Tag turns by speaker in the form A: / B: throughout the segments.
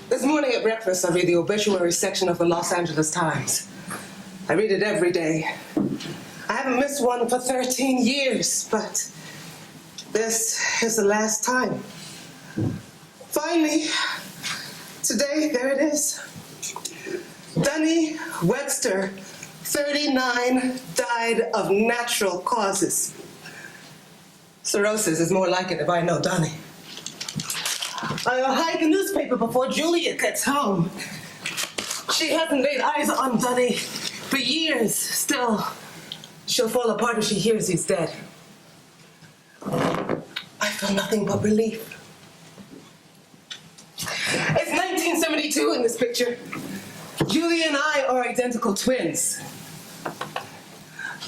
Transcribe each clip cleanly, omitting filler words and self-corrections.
A: This morning at breakfast, I read the obituary section of the Los Angeles Times. I read it every day. I haven't missed one for 13 years, but this is the last time. Finally, today, there it is. Dunny Webster, 39, died of natural causes. Cirrhosis is more like it if I know Dunny. I'll hide the newspaper before Julia gets home. She hasn't laid eyes on Dunny for years. Still, she'll fall apart if she hears he's dead. I feel nothing but relief. It's 1972 in this picture. Julia and I are identical twins.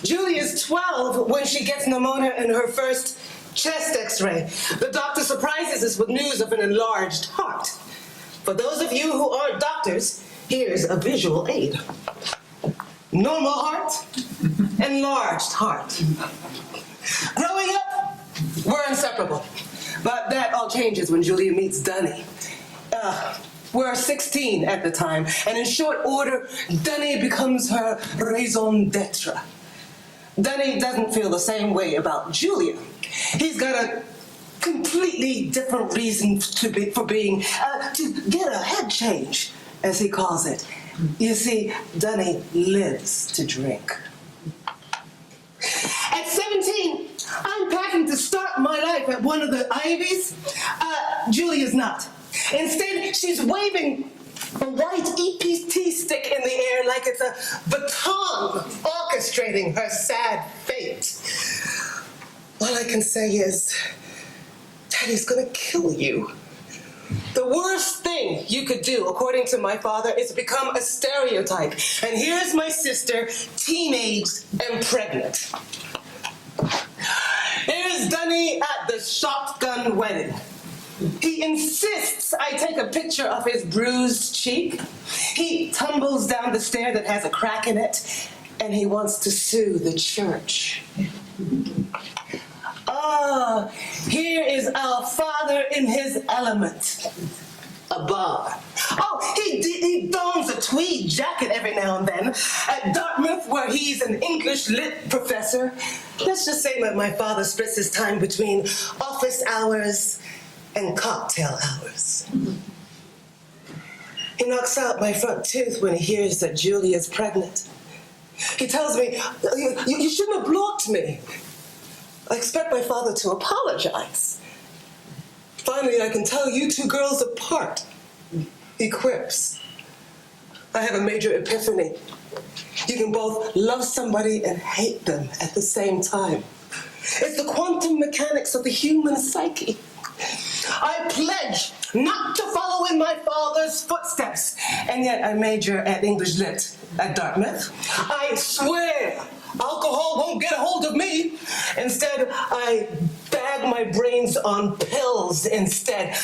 A: Julia's 12 when she gets pneumonia in her first chest x-ray. The doctor surprises us with news of an enlarged heart. For those of you who aren't doctors, here's a visual aid. Normal heart, enlarged heart. Growing up, we're inseparable. But that all changes when Julia meets Dunny. We're 16 at the time, and in short order, Dunny becomes her raison d'etre. Dunny doesn't feel the same way about Julia. He's got a completely different reason to get a head change, as he calls it. You see, Dunny lives to drink. At 17, I'm packing to start my life at one of the Ivies. Julia's not. Instead, she's waving a white EPT stick in the air like it's a baton orchestrating her sad fate. All I can say is, Daddy's gonna kill you. The worst thing you could do, according to my father, is become a stereotype. And here's my sister, teenage and pregnant. Here's Dunny at the shotgun wedding. He insists I take a picture of his bruised cheek. He tumbles down the stair that has a crack in it, and he wants to sue the church. Here is our father in his element. A bar. He dons a tweed jacket every now and then. At Dartmouth, where he's an English lit professor, let's just say that my father splits his time between office hours and cocktail hours. He knocks out my front tooth when he hears that Julia's pregnant. He tells me, you shouldn't have blocked me. I expect my father to apologize. Finally, I can tell you two girls apart. He quips. I have a major epiphany. You can both love somebody and hate them at the same time. It's the quantum mechanics of the human psyche. I pledge not to follow in my father's footsteps, and yet I major at English Lit at Dartmouth. I swear alcohol won't get a hold of me. Instead, I bag my brains on pills instead.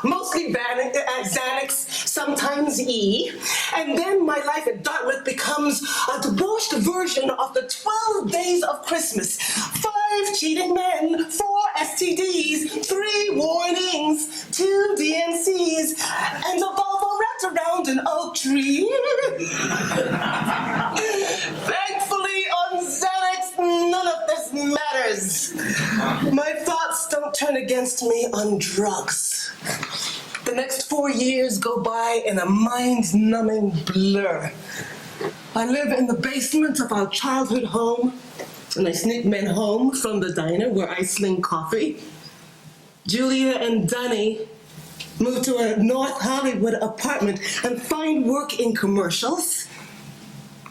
A: Mostly Xanax, sometimes E. And then my life at Dartmouth becomes a debauched version of the 12 days of Christmas. 5 cheating men, 4 STDs, 3 warnings, 2 DNCs, and a Volvo wrapped around an oak tree. Thankfully, on Xanax, none of this matters. My thoughts don't turn against me on drugs. The next 4 years go by in a mind-numbing blur. I live in the basement of our childhood home, and I sneak men home from the diner where I sling coffee. Julia and Dunny move to a North Hollywood apartment and find work in commercials.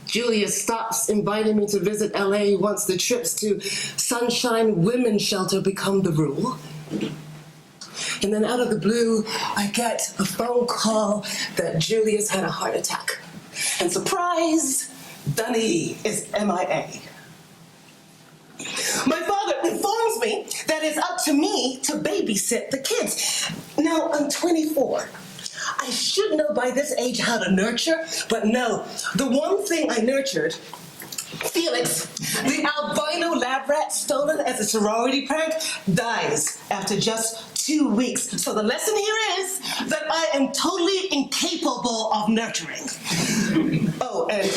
A: Julia stops inviting me to visit LA once the trips to Sunshine Women's Shelter become the rule. And then out of the blue, I get a phone call that Julia's had a heart attack. And surprise, Dunny is MIA. My father informs me that it's up to me to babysit the kids. Now, I'm 24. I should know by this age how to nurture, but no. The one thing I nurtured Felix, the albino lab rat stolen as a sorority prank, dies after just 2 weeks. So the lesson here is that I am totally incapable of nurturing. Oh, and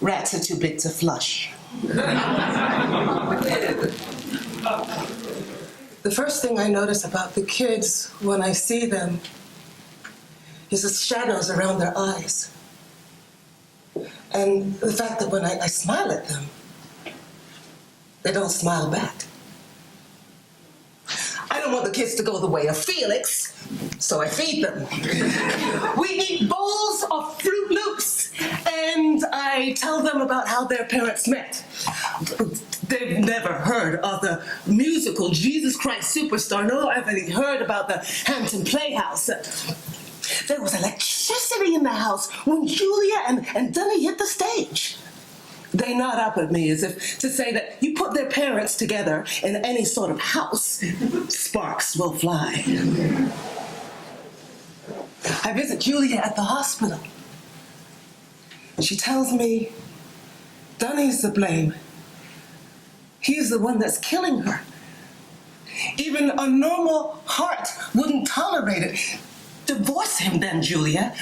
A: rats are too big to flush. The first thing I notice about the kids when I see them is the shadows around their eyes. And the fact that when I smile at them, they don't smile back. I don't want the kids to go the way of Felix, so I feed them. We eat bowls of Fruit Loops, and I tell them about how their parents met. They've never heard of the musical Jesus Christ Superstar, nor have they heard about the Hampton Playhouse. There was electricity in the house when Julia and Dunny hit the stage. They nod up at me as if to say that you put their parents together in any sort of house, sparks will fly. I visit Julia at the hospital. She tells me Dunny's to blame. He's the one that's killing her. Even a normal heart wouldn't tolerate it. Divorce him then, Julia.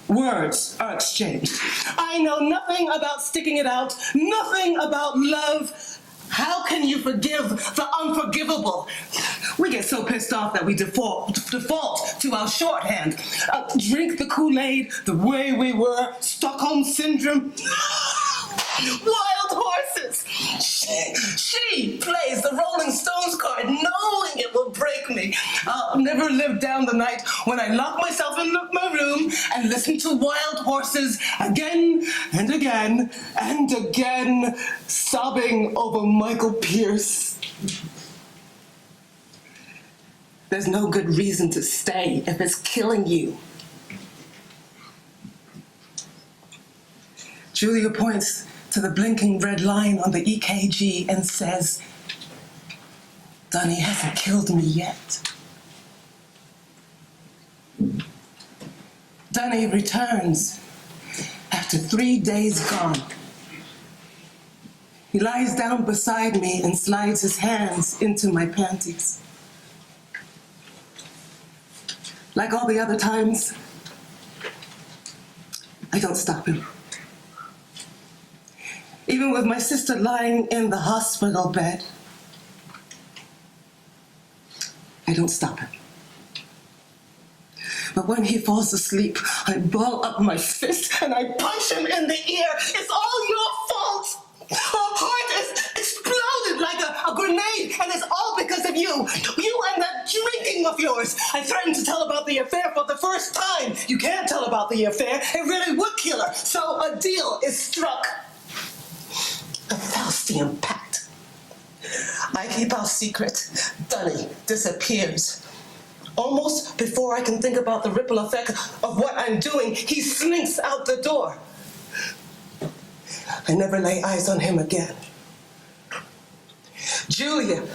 A: Words are exchanged. I know nothing about sticking it out, nothing about love. How can you forgive the unforgivable? We get so pissed off that we default to our shorthand. Drink the Kool-Aid, the way we were, Stockholm Syndrome. Wild horses. She plays the Rolling Stones card, knowing it will break me. I'll never live down the night when I lock myself in my room and listen to Wild Horses again and again and again, sobbing over Michael Pierce. There's no good reason to stay if it's killing you. Julia points to the blinking red line on the EKG and says, Dunny hasn't killed me yet. Dunny returns after 3 days gone. He lies down beside me and slides his hands into my panties. Like all the other times, I don't stop him. Even with my sister lying in the hospital bed, I don't stop him. But when he falls asleep, I ball up my fist and I punch him in the ear. It's all your fault. Our heart is exploded like a grenade, and it's all because of you. You and that drinking of yours. I threatened to tell about the affair for the first time. You can't tell about the affair. It really would kill her. So a deal is struck. A Faustian pact. I keep our secret. Dunny disappears. Almost before I can think about the ripple effect of what I'm doing, he slinks out the door. I never lay eyes on him again. Julia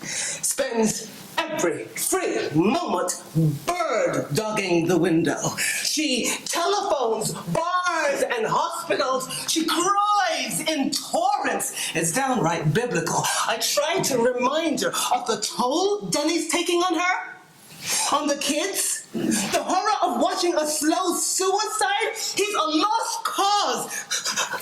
A: spends every free moment bird-dogging the window. She telephones bars and hospitals. She cries in torrents. It's downright biblical. I try to remind her of the toll Dunny's taking on her, on the kids, the horror of watching a slow suicide. He's a lost cause.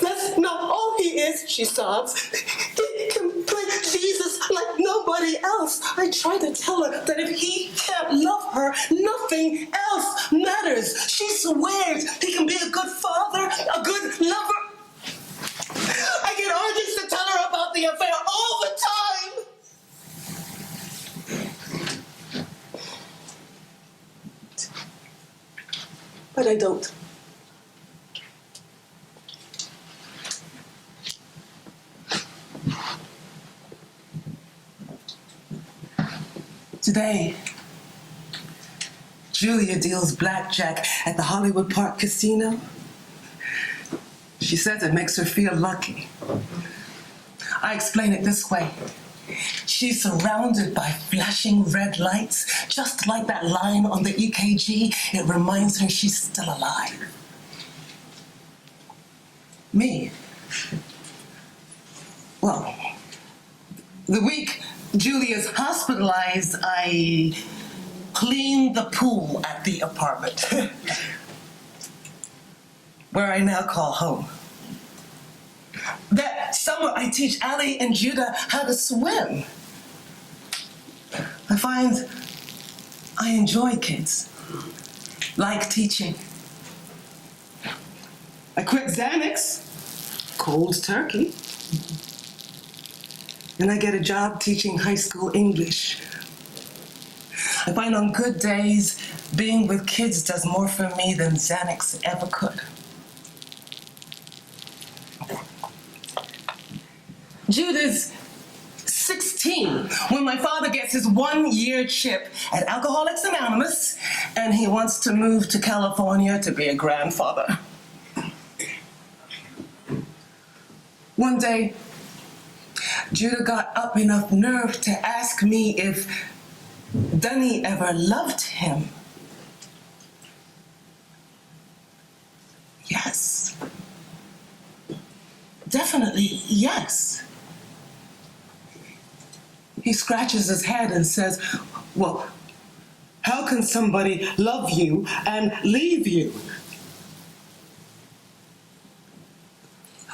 A: That's not all he is, she sobs. He can play Jesus like nobody else. I try to tell her that if he can't love her, nothing else matters. She swears he can be a good father, a good lover. I get urges to tell her about the affair all the time. But I don't. Today, Julia deals blackjack at the Hollywood Park Casino. She says it makes her feel lucky. I explain it this way. She's surrounded by flashing red lights, just like that line on the EKG. It reminds her she's still alive. Me, Well, the week Julia's hospitalized, I cleaned the pool at the apartment, where I now call home. That summer, I teach Allie and Judah how to swim. I find I enjoy kids, like teaching. I quit Xanax, cold turkey, and I get a job teaching high school English. I find on good days, being with kids does more for me than Xanax ever could. Judah's 16 when my father gets his one-year chip at Alcoholics Anonymous, and he wants to move to California to be a grandfather. One day, Judah got up enough nerve to ask me if Dunny ever loved him. Yes. Definitely yes. He scratches his head and says, well, how can somebody love you and leave you?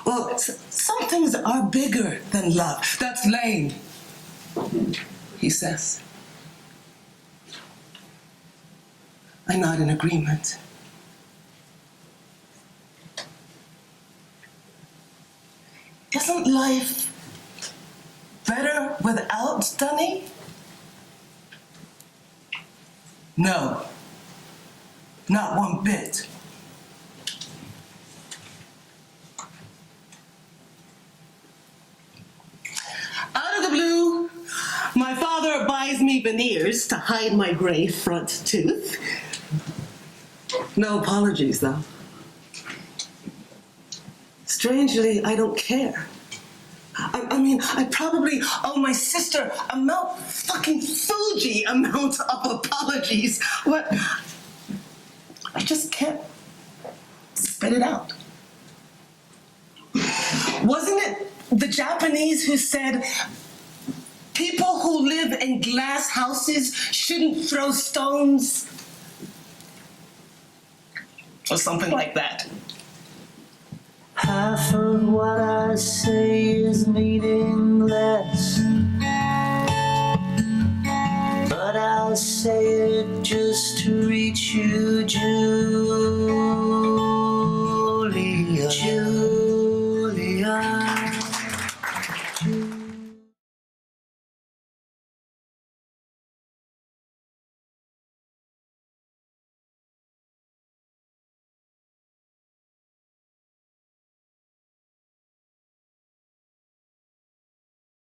A: Well, some things are bigger than love. That's lame, he says. I nod in agreement. Isn't life better without Dunny? No, not one bit. Out of the blue, my father buys me veneers to hide my gray front tooth. No apologies, though. Strangely, I don't care. I mean, I probably owe my sister a Mount fucking Fuji amount of apologies. What? I just can't spit it out. Wasn't it the Japanese who said, people who live in glass houses shouldn't throw stones? Or something like that.
B: Half of what I say